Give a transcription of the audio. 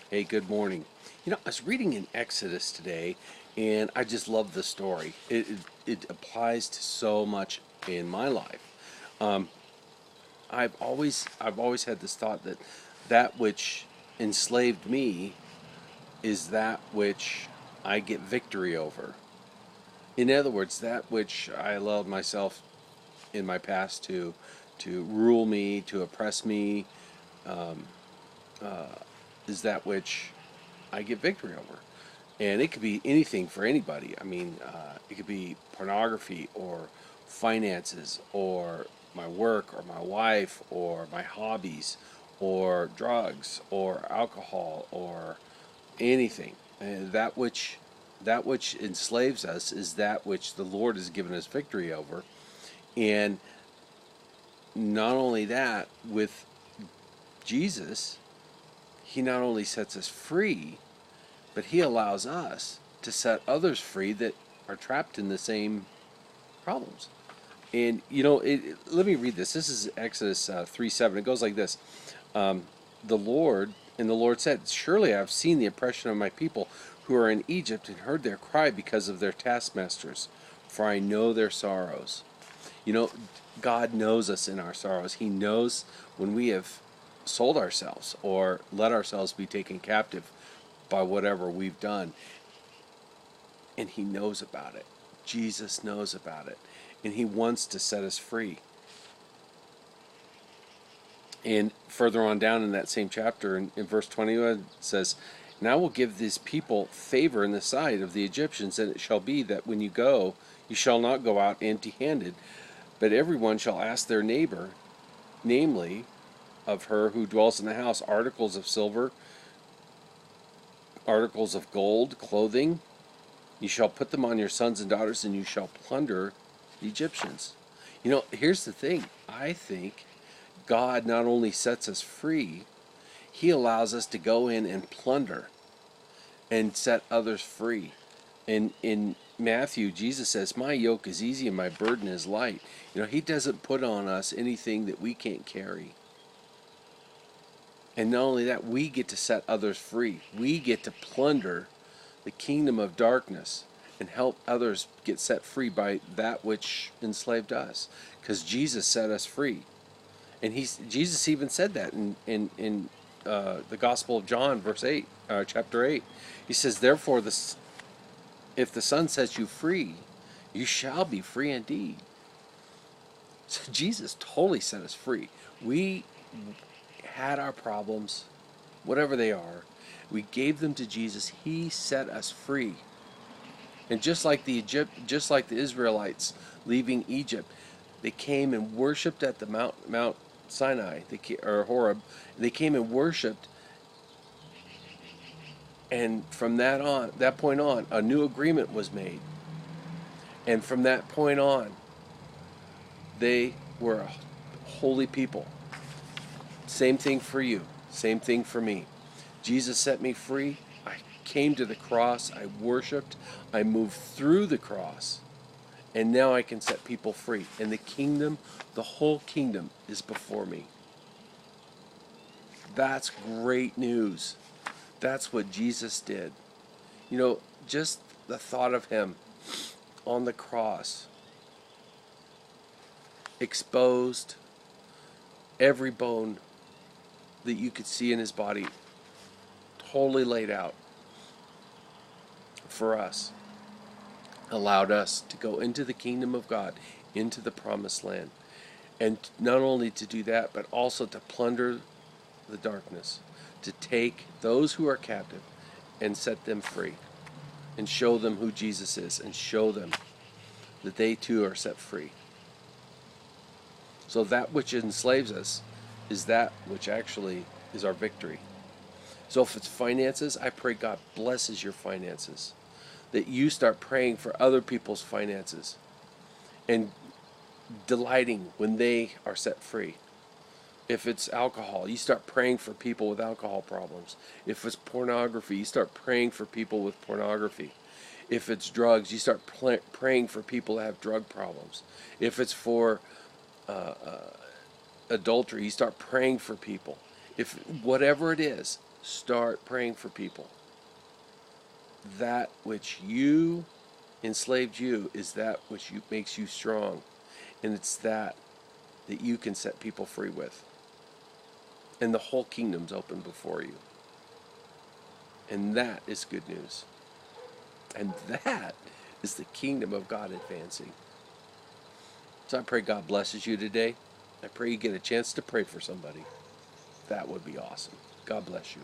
Hey, good morning. I was reading in Exodus today, and I just love the story. It applies to so much in my life. Um, I've always had this thought that that which enslaved me is that which I get victory over. In other words, that which I allowed myself in my past to rule me, to oppress me, is that which I get victory over. And it could be anything for anybody. I mean, it could be pornography or finances or my work or my wife or my hobbies or drugs or alcohol or anything. And that which enslaves us is that which the Lord has given us victory over. And not only that, with Jesus, he not only sets us free, but he allows us to set others free that are trapped in the same problems. And let me read this. This is Exodus 3:7. It goes like this: The Lord and the Lord said, "Surely I have seen the oppression of my people who are in Egypt, and heard their cry because of their taskmasters, for I know their sorrows." You know, God knows us in our sorrows. He knows when we have sold ourselves or let ourselves be taken captive by whatever we've done, and he knows about it. Jesus knows about it, and he wants to set us free. And further on down in that same chapter, in verse 21, it says, "And I will give these people favor in the sight of the Egyptians, and it shall be that when you go, you shall not go out empty handed, but everyone shall ask their neighbor, namely, of her who dwells in the house, articles of silver, articles of gold, clothing. You shall put them on your sons and daughters, and you shall plunder the Egyptians." Here's the thing. I think God not only sets us free, he allows us to go in and plunder and set others free. In Matthew, Jesus says, "My yoke is easy and my burden is light." He doesn't put on us anything that we can't carry. And not only that, we get to set others free. We get to plunder the kingdom of darkness and help others get set free by that which enslaved us. Because Jesus set us free. And Jesus even said that in the Gospel of John, verse 8, chapter 8. He says, "Therefore, if the Son sets you free, you shall be free indeed." So Jesus totally set us free. We had our problems, whatever they are. We gave them to Jesus. He set us free. And just like the Israelites leaving Egypt, they came and worshipped at the Mount Sinai, or Horeb. They came and worshipped, and from that point on, a new agreement was made. And from that point on, they were a holy people. Same thing for you. Same thing for me. Jesus set me free. I came to the cross. I worshiped. I moved through the cross. And now I can set people free. And the kingdom, the whole kingdom, is before me. That's great news. That's what Jesus did. Just the thought of him on the cross, exposed every bone that you could see in his body, totally laid out for us, allowed us to go into the kingdom of God, into the promised land. And not only to do that, but also to plunder the darkness, to take those who are captive and set them free, and show them who Jesus is, and show them that they too are set free. So that which enslaves us is that which actually is our victory. So if it's finances, I pray God blesses your finances, that you start praying for other people's finances and delighting when they are set free. If it's alcohol, you start praying for people with alcohol problems. If it's pornography, you start praying for people with pornography. If it's drugs, you start praying for people that have drug problems. If it's for adultery, you start praying for people. If whatever it is, Start praying for people. That which you enslaved you is that which makes you strong. And it's that you can set people free with. And the whole kingdom's open before you. And that is good news. And that is the kingdom of God advancing. So I pray God blesses you today. I pray you get a chance to pray for somebody. That would be awesome. God bless you.